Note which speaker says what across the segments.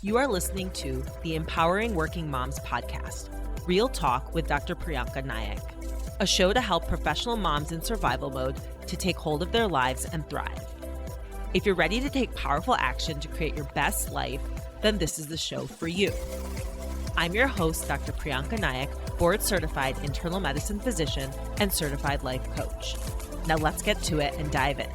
Speaker 1: You are listening to the Empowering Working Moms podcast, Real Talk with Dr. Priyanka Nayak, a show to help professional moms in survival mode to take hold of their lives and thrive. If you're ready to take powerful action to create your best life, then this is the show for you. I'm your host, Dr. Priyanka Nayak, board-certified internal medicine physician and certified life coach. Now let's get to it and dive in.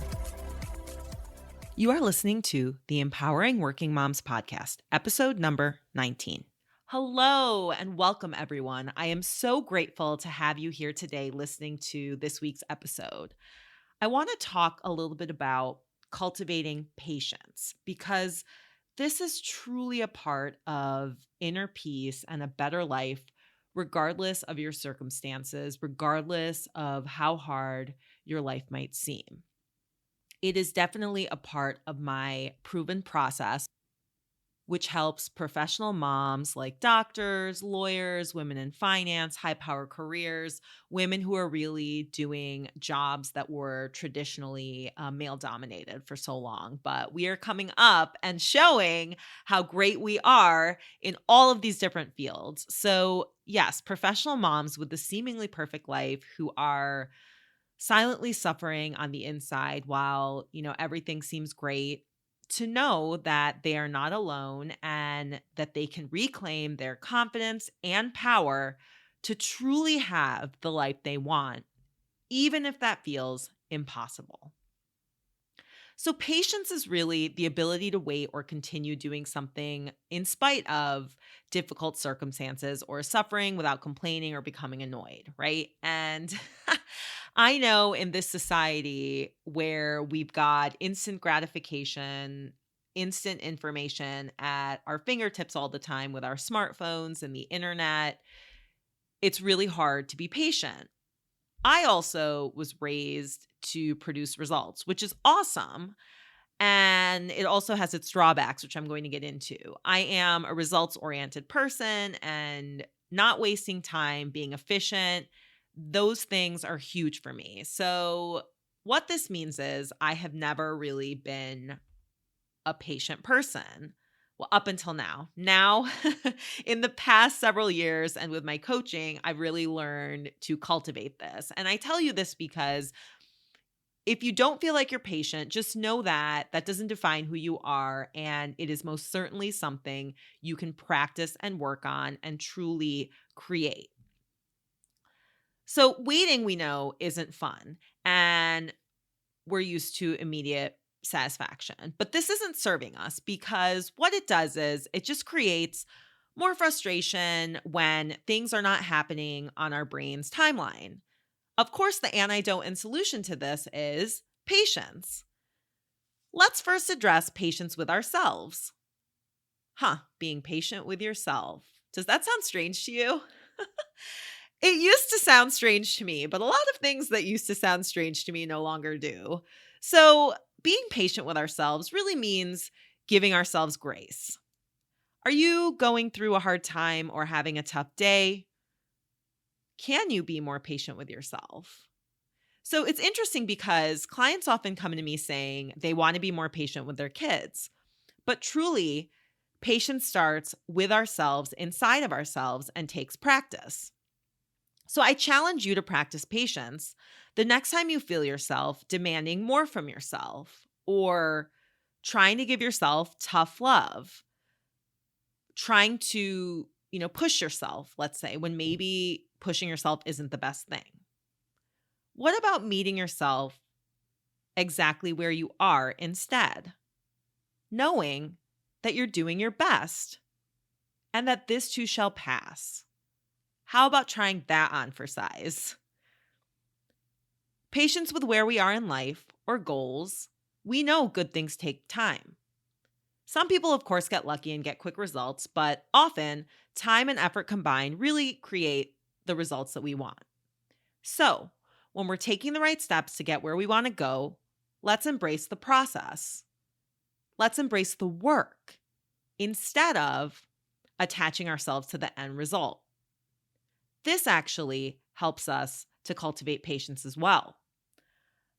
Speaker 1: You are listening to the Empowering Working Moms podcast, episode number 19. Hello and welcome, everyone. I am so grateful to have you here today listening to this week's episode. I want to talk a little bit about cultivating patience because this is truly a part of inner peace and a better life, regardless of your circumstances, regardless of how hard your life might seem. It is definitely a part of my proven process, which helps professional moms like doctors, lawyers, women in finance, high-power careers, women who are really doing jobs that were traditionally male-dominated for so long. But we are coming up and showing how great we are in all of these different fields. So yes, professional moms with the seemingly perfect life who are silently suffering on the inside while, everything seems great, to know that they are not alone and that they can reclaim their confidence and power to truly have the life they want, even if that feels impossible. So patience is really the ability to wait or continue doing something in spite of difficult circumstances or suffering without complaining or becoming annoyed, right? And I know in this society where we've got instant gratification, instant information at our fingertips all the time with our smartphones and the internet, it's really hard to be patient. I also was raised to produce results, which is awesome. And it also has its drawbacks, which I'm going to get into. I am a results-oriented person and not wasting time, being efficient. Those things are huge for me. So what this means is I have never really been a patient person. Well, up until now. Now, in the past several years and with my coaching, I've really learned to cultivate this. And I tell you this because if you don't feel like you're patient, just know that that doesn't define who you are. And it is most certainly something you can practice and work on and truly create. So waiting, we know, isn't fun. And we're used to immediate satisfaction. But this isn't serving us because what it does is it just creates more frustration when things are not happening on our brain's timeline. Of course, the antidote and solution to this is patience. Let's first address patience with ourselves. Being patient with yourself. Does that sound strange to you? It used to sound strange to me, but a lot of things that used to sound strange to me no longer do. So being patient with ourselves really means giving ourselves grace. Are you going through a hard time or having a tough day? Can you be more patient with yourself? So it's interesting because clients often come to me saying they want to be more patient with their kids. But truly, patience starts with ourselves, inside of ourselves, and takes practice. So I challenge you to practice patience the next time you feel yourself demanding more from yourself or trying to give yourself tough love, trying to, push yourself, let's say, when maybe pushing yourself isn't the best thing. What about meeting yourself exactly where you are instead? Knowing that you're doing your best and that this too shall pass. How about trying that on for size? Patience with where we are in life or goals. We know good things take time. Some people, of course, get lucky and get quick results, but often time and effort combined really create the results that we want. So, when we're taking the right steps to get where we want to go, let's embrace the process. Let's embrace the work instead of attaching ourselves to the end result. This actually helps us to cultivate patience as well.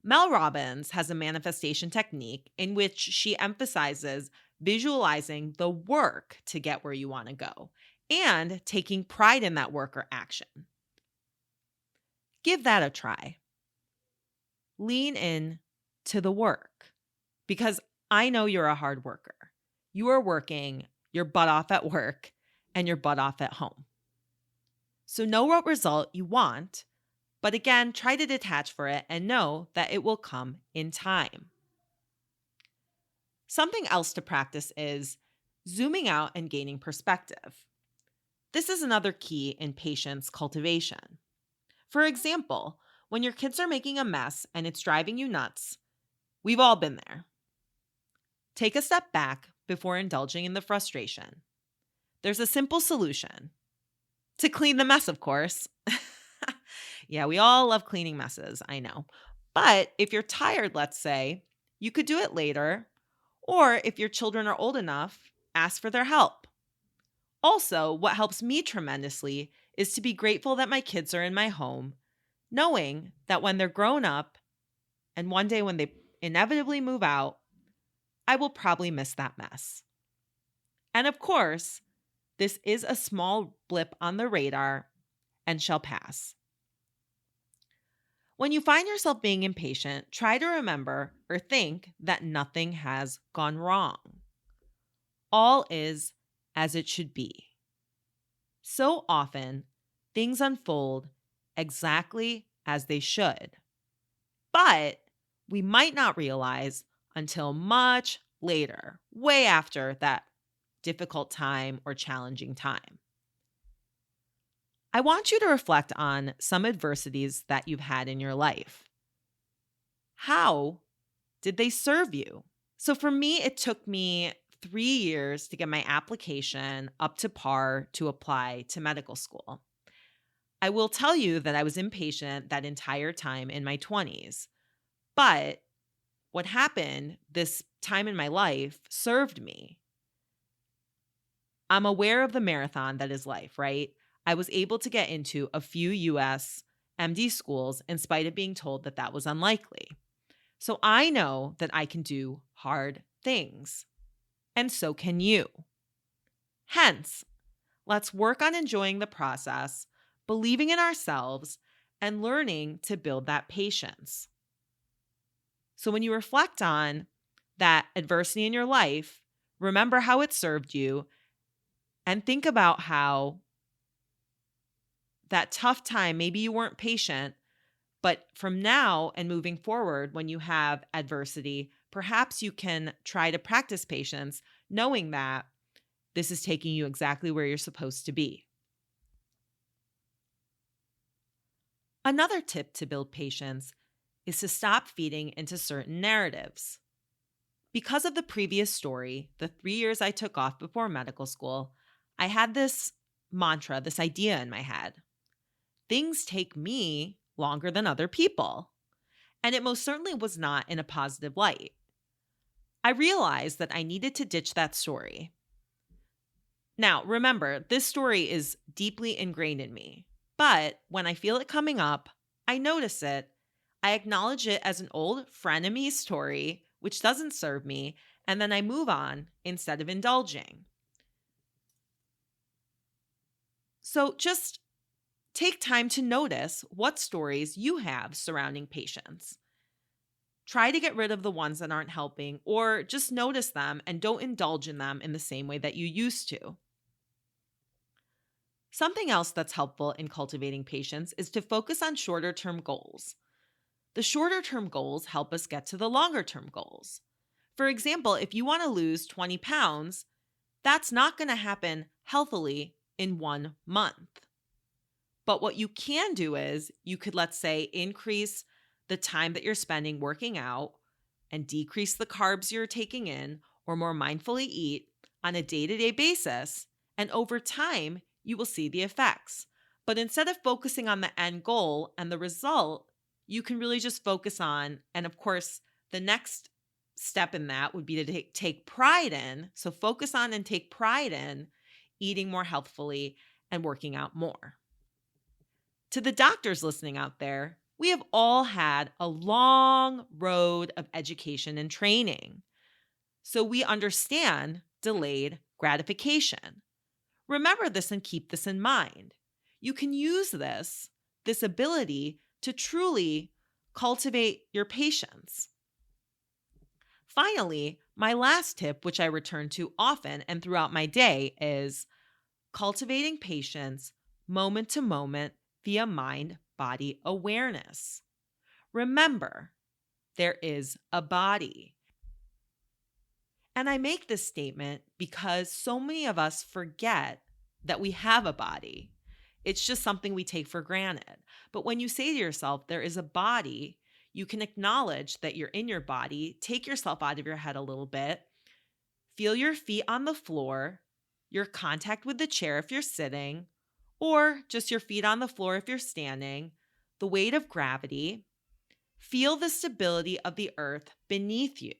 Speaker 1: Mel Robbins has a manifestation technique in which she emphasizes visualizing the work to get where you want to go, and taking pride in that work or action. Give that a try. Lean in to the work because I know you're a hard worker. You are working your butt off at work and your butt off at home. So know what result you want, but again, try to detach for it and know that it will come in time. Something else to practice is zooming out and gaining perspective. This is another key in patience cultivation. For example, when your kids are making a mess and it's driving you nuts, we've all been there. Take a step back before indulging in the frustration. There's a simple solution. To clean the mess, of course. Yeah, we all love cleaning messes, I know. But if you're tired, let's say, you could do it later. Or if your children are old enough, ask for their help. Also, what helps me tremendously is to be grateful that my kids are in my home, knowing that when they're grown up and one day when they inevitably move out, I will probably miss that mess. And of course, this is a small blip on the radar and shall pass. When you find yourself being impatient, try to remember or think that nothing has gone wrong. All is as it should be. So often, things unfold exactly as they should. But we might not realize until much later, way after that difficult time or challenging time. I want you to reflect on some adversities that you've had in your life. How did they serve you? So for me, it took me 3 years to get my application up to par to apply to medical school. I will tell you that I was impatient that entire time in my 20s. But what happened this time in my life served me. I'm aware of the marathon that is life, right? I was able to get into a few US MD schools in spite of being told that that was unlikely. So I know that I can do hard things, and so can you. Hence, let's work on enjoying the process, believing in ourselves, and learning to build that patience. So when you reflect on that adversity in your life, remember how it served you and think about how that tough time, maybe you weren't patient, but from now and moving forward, when you have adversity, perhaps you can try to practice patience, knowing that this is taking you exactly where you're supposed to be. Another tip to build patience is to stop feeding into certain narratives. Because of the previous story, the 3 years I took off before medical school, I had this mantra, this idea in my head. Things take me longer than other people. And it most certainly was not in a positive light. I realized that I needed to ditch that story. Now, remember, this story is deeply ingrained in me. But when I feel it coming up, I notice it, I acknowledge it as an old frenemy story, which doesn't serve me, and then I move on instead of indulging. So just take time to notice what stories you have surrounding patience. Try to get rid of the ones that aren't helping, or just notice them and don't indulge in them in the same way that you used to. Something else that's helpful in cultivating patience is to focus on shorter-term goals. The shorter-term goals help us get to the longer-term goals. For example, if you want to lose 20 pounds, that's not going to happen healthily in 1 month. But what you can do is you could, let's say, increase the time that you're spending working out and decrease the carbs you're taking in or more mindfully eat on a day-to-day basis. And over time, you will see the effects. But instead of focusing on the end goal and the result, you can really just focus on, and of course, the next step in that would be to take pride in. So focus on and take pride in eating more healthfully and working out more. To the doctors listening out there, we have all had a long road of education and training. So we understand delayed gratification. Remember this and keep this in mind. You can use this ability to truly cultivate your patience. Finally, my last tip, which I return to often and throughout my day, is cultivating patience moment to moment via mind-body awareness. Remember, there is a body. And I make this statement because so many of us forget that we have a body. It's just something we take for granted. But when you say to yourself, there is a body, you can acknowledge that you're in your body, take yourself out of your head a little bit, feel your feet on the floor, your contact with the chair if you're sitting, or just your feet on the floor if you're standing, the weight of gravity. Feel the stability of the earth beneath you.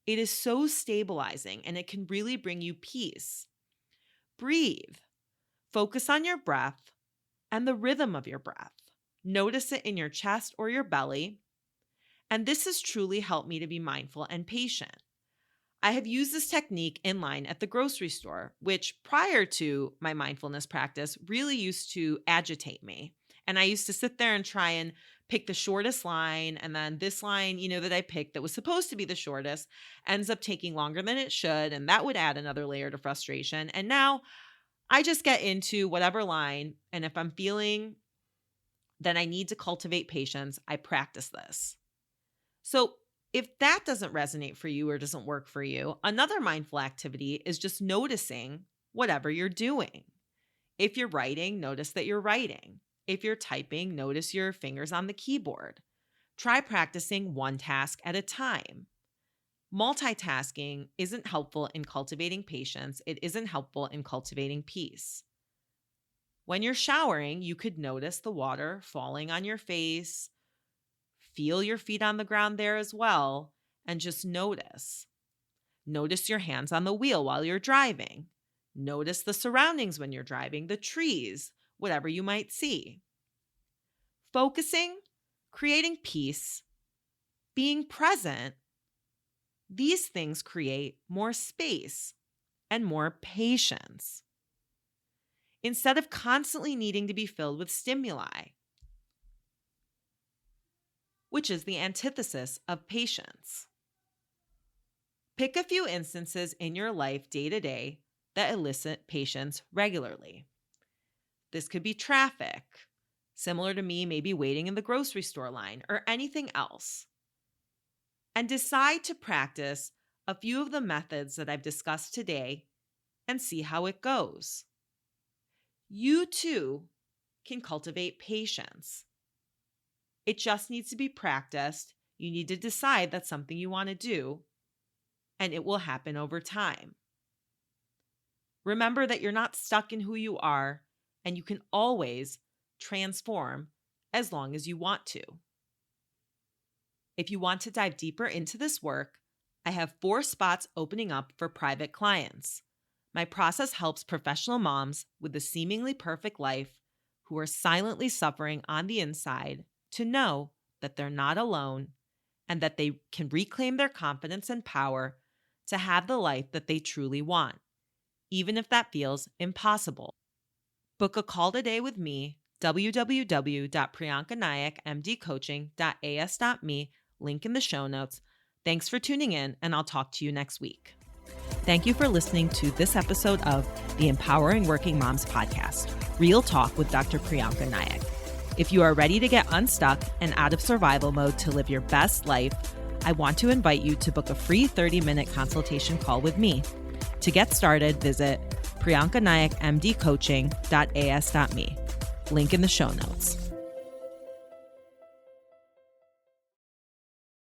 Speaker 1: It is so stabilizing and it can really bring you peace. Breathe. Focus on your breath and the rhythm of your breath. Notice it in your chest or your belly. And this has truly helped me to be mindful and patient. I have used this technique in line at the grocery store, which prior to my mindfulness practice really used to agitate me. And I used to sit there and try and pick the shortest line. And then this line, that I picked that was supposed to be the shortest ends up taking longer than it should. And that would add another layer to frustration. And now I just get into whatever line. And if I'm feeling that I need to cultivate patience, I practice this. So if that doesn't resonate for you or doesn't work for you, another mindful activity is just noticing whatever you're doing. If you're writing, notice that you're writing. If you're typing, notice your fingers on the keyboard. Try practicing one task at a time. Multitasking isn't helpful in cultivating patience. It isn't helpful in cultivating peace. When you're showering, you could notice the water falling on your face. Feel your feet on the ground there as well, and just notice. Notice your hands on the wheel while you're driving. Notice the surroundings when you're driving, the trees, whatever you might see. Focusing, creating peace, being present, these things create more space and more patience. Instead of constantly needing to be filled with stimuli, which is the antithesis of patience. Pick a few instances in your life day to day that elicit patience regularly. This could be traffic, similar to me maybe waiting in the grocery store line, or anything else. And decide to practice a few of the methods that I've discussed today and see how it goes. You too can cultivate patience. It just needs to be practiced. You need to decide that's something you want to do, and it will happen over time. Remember that you're not stuck in who you are, and you can always transform as long as you want to. If you want to dive deeper into this work, I have 4 spots opening up for private clients. My process helps professional moms with a seemingly perfect life who are silently suffering on the inside to know that they're not alone and that they can reclaim their confidence and power to have the life that they truly want, even if that feels impossible. Book a call today with me, www.priyankanayakmdcoaching.as.me, link in the show notes. Thanks for tuning in, and I'll talk to you next week. Thank you for listening to this episode of the Empowering Working Moms podcast, Real Talk with Dr. Priyanka Nayak. If you are ready to get unstuck and out of survival mode to live your best life, I want to invite you to book a free 30-minute consultation call with me. To get started, visit priyankanayakmdcoaching.as.me. Link in the show notes.